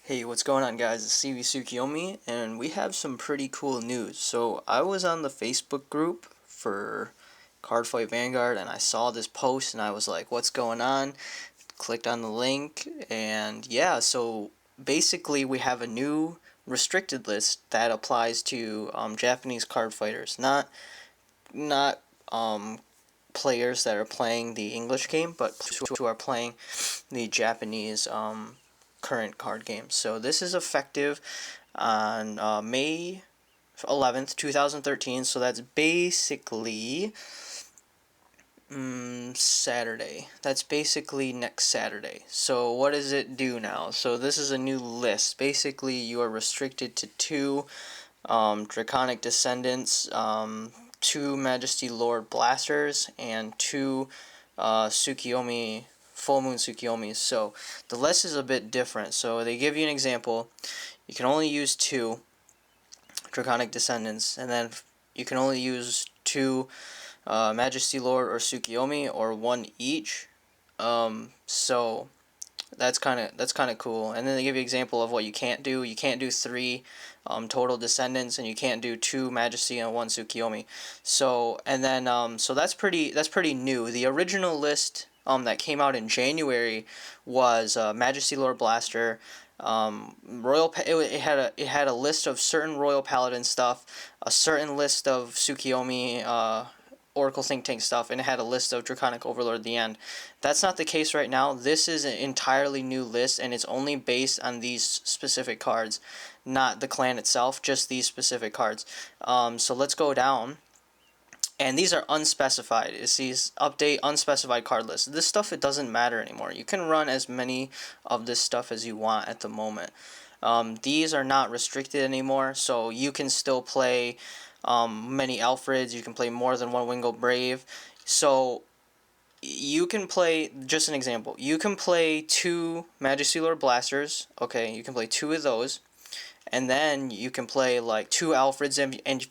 Hey, what's going on, guys? It's CV Tsukiyomi, and we have some pretty cool news. So, I was on the Facebook group for Cardfight Vanguard, and I saw this post, and I was like, what's going on? Clicked on the link, and yeah, so basically, we have a new restricted list that applies to Japanese card fighters, not players that are playing the English game, but who are playing the Japanese current card games. So this is effective on May 11th, 2013. So that's basically Saturday. That's basically next Saturday. So what does it do now? So this is a new list. Basically, you are restricted to two Draconic Descendants, two Majesty Lord Blasters, and two Tsukiyomi, Full Moon Tsukiyomis. So the list is a bit different. So they give you an example. You can only use two Draconic Descendants, and then you can only use two Majesty Lord or Tsukiyomi, or one each. So that's kind of cool. And then they give you an example of what you can't do. You can't do three total Descendants, and you can't do two Majesty and one Tsukiyomi. So so that's pretty new. The original list that came out in January was Majesty Lord Blaster. It had a list of certain Royal Paladin stuff, a certain list of Tsukiyomi Oracle Think Tank stuff, and it had a list of Draconic Overlord at the end. That's not the case right now. This is an entirely new list, and it's only based on these specific cards, not the clan itself, just these specific cards. So let's go down. And these are unspecified. It's these update unspecified card lists. This stuff, it doesn't matter anymore. You can run as many of this stuff as you want at the moment. These are not restricted anymore, so you can still play many Alfreds. You can play more than one Wingo Brave. So you can play, just an example, you can play two Majesty Lord Blasters. Okay, you can play two of those. And then you can play like two Alfreds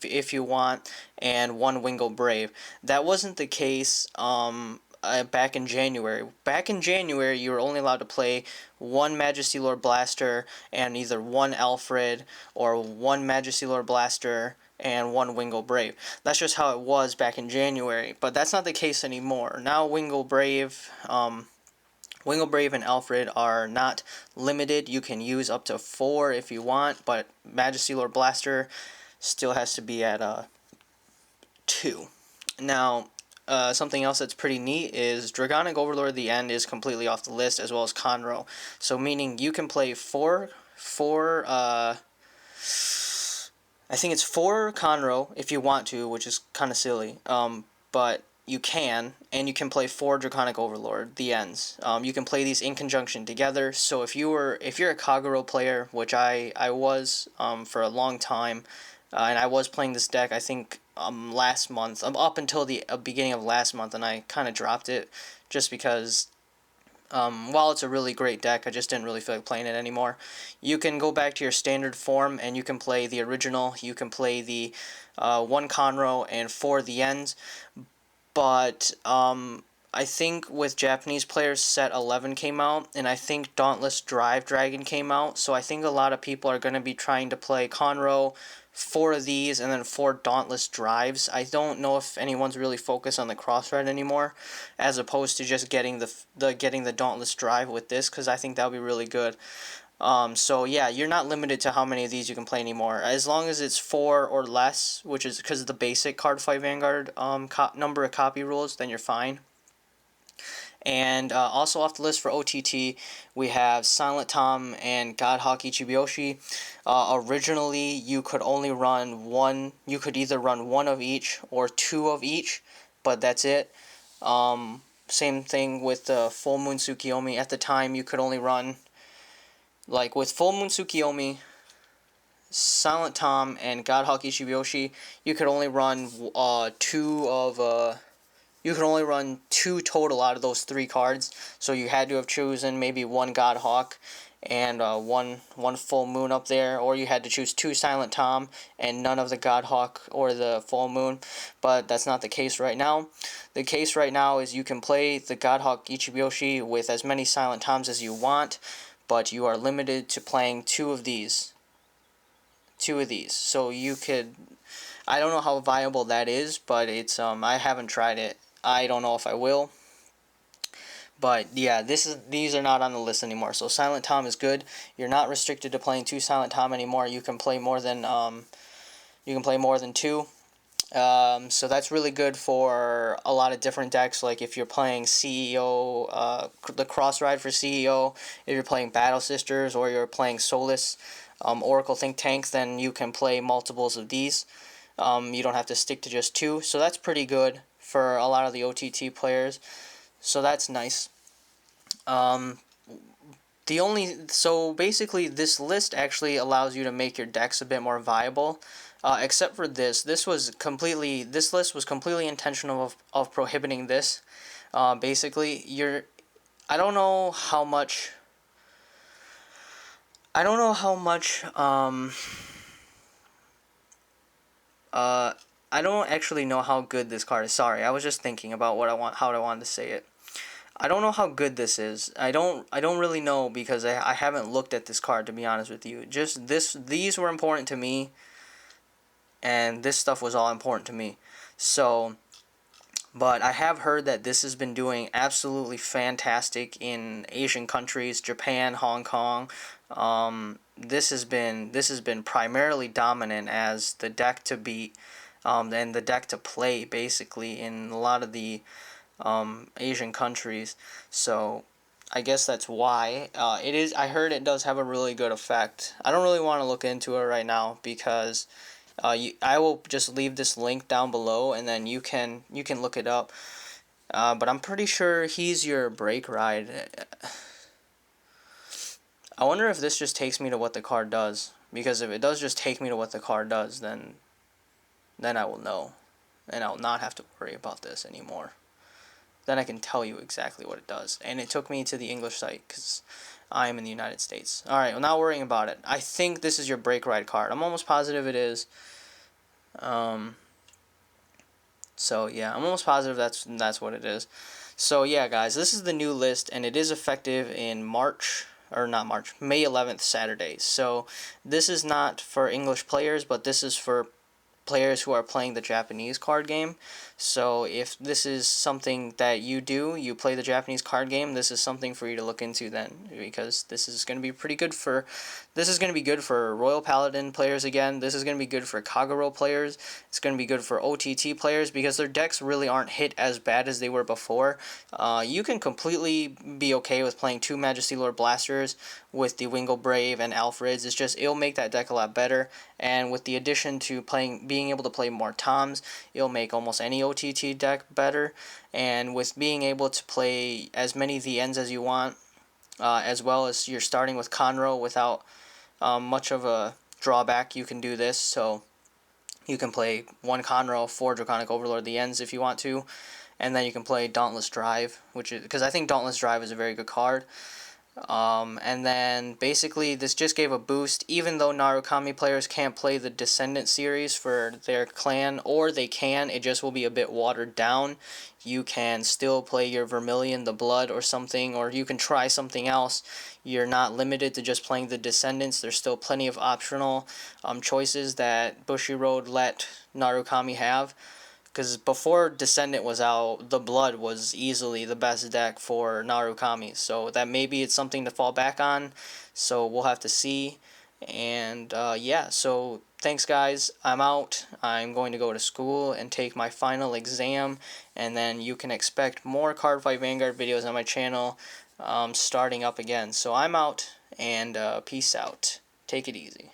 if you want, and one Wingo Brave. That wasn't the case back in January. Back in January, you were only allowed to play one Majesty Lord Blaster and either one Alfred, or one Majesty Lord Blaster and one Wingo Brave. That's just how it was back in January, but that's not the case anymore. Now Wingo Brave and Alfred are not limited. You can use up to 4 if you want, but Majesty Lord Blaster still has to be at 2. Now, something else that's pretty neat is Draconic Overlord at the end is completely off the list, as well as Conroe. So meaning you can play four I think it's 4 Conroe if you want to, which is kind of silly. But you can, and you can play 4 Draconic Overlord, the ends. You can play these in conjunction together. So if you're a Kagero player, which I was for a long time, and I was playing this deck, I think last month, up until the beginning of last month, and I kind of dropped it just because while it's a really great deck, I just didn't really feel like playing it anymore. You can go back to your standard form, and you can play the original. You can play the 1 Conroe and 4 the ends. But I think with Japanese players, set 11 came out, and I think Dauntless Drive Dragon came out. So I think a lot of people are going to be trying to play Conroe, 4 of these, and then 4 Dauntless Drives. I don't know if anyone's really focused on the cross-red anymore, as opposed to just getting the Dauntless Drive with this, because I think that would be really good. So yeah, you're not limited to how many of these you can play anymore. As long as it's 4 or less, which is because of the basic Cardfight Vanguard number of copy rules, then you're fine. And also off the list for OTT, we have Silent Tom and Godhawk Ichibiyoshi. Originally, you could only run one. You could either run 1 of each or 2 of each, but that's it. Same thing with Full Moon Tsukiyomi. At the time, you could only run, like with Full Moon Tsukiyomi, Silent Tom, and Godhawk Ichibiyoshi, you could only run you could only run 2 total out of those 3 cards. So you had to have chosen maybe 1 Godhawk and one Full Moon up there, or you had to choose 2 Silent Tom and none of the Godhawk or the Full Moon. But that's not the case right now. The case right now is you can play the Godhawk Ichibiyoshi with as many Silent Toms as you want, but you are limited to playing two of these. So you could, I don't know how viable that is, but it's I haven't tried it. I don't know if I will. But yeah, these are not on the list anymore. So Silent Tom is good. You're not restricted to playing two Silent Tom anymore. You can play more than two. So that's really good for a lot of different decks. Like if you're playing CEO, the Cross Ride for CEO, if you're playing Battle Sisters, or you're playing Solus, Oracle Think Tank, then you can play multiples of these. You don't have to stick to just two. So that's pretty good for a lot of the OTT players. So that's nice. So basically this list actually allows you to make your decks a bit more viable, except for this list was completely intentional of prohibiting this. Basically I don't know how much I don't actually know how good this card is. Sorry, I was just thinking about how I wanted to say it. I don't know how good this is. I don't really know, because I haven't looked at this card, to be honest with you. Just these were important to me, and this stuff was all important to me. So, but I have heard that this has been doing absolutely fantastic in Asian countries, Japan, Hong Kong. This has been primarily dominant as the deck to beat, and the deck to play, basically, in a lot of the Asian countries. So I guess that's why it is. I heard it does have a really good effect. I don't really want to look into it right now, because I will just leave this link down below, and then you can look it up. But I'm pretty sure he's your break ride. I wonder if this just takes me to what the card does, because if it does just take me to what the card does, then I will know, and I'll not have to worry about this anymore. Then I can tell you exactly what it does. And it took me to the English site, because I am in the United States. Alright, well, not worrying about it. I think this is your break ride card. I'm almost positive it is. So yeah, I'm almost positive that's what it is. So yeah, guys, this is the new list, and it is effective in May 11th, Saturday. So this is not for English players, but this is for players who are playing the Japanese card game. So if this is something that you play the Japanese card game, this is something for you to look into then, because this is going to be good for Royal Paladin players again. This is going to be good for Kagero players. It's going to be good for OTT players, because their decks really aren't hit as bad as they were before. You can completely be okay with playing two Majesty Lord Blasters with the Wingle Brave and Alfreds. It's just, it'll make that deck a lot better, and with the addition to being able to play more Toms, it'll make almost any OTT deck better. And with being able to play as many VNs as you want, as well as you're starting with Conroe without much of a drawback, you can do this. So you can play one Conroe, 4 Draconic Overlord the ends if you want to, and then you can play Dauntless Drive, because I think Dauntless Drive is a very good card. And then basically this just gave a boost. Even though Narukami players can't play the Descendant series for their clan, or they can, it just will be a bit watered down. You can still play your Vermilion, the Blood, or something, or you can try something else. You're not limited to just playing the Descendants. There's still plenty of optional choices that Bushiroad let Narukami have. Because before Descendant was out, the Blood was easily the best deck for Narukami. So that maybe it's something to fall back on. So we'll have to see. And yeah, so thanks guys. I'm out. I'm going to go to school and take my final exam. And then you can expect more Cardfight Vanguard videos on my channel starting up again. So I'm out, and peace out. Take it easy.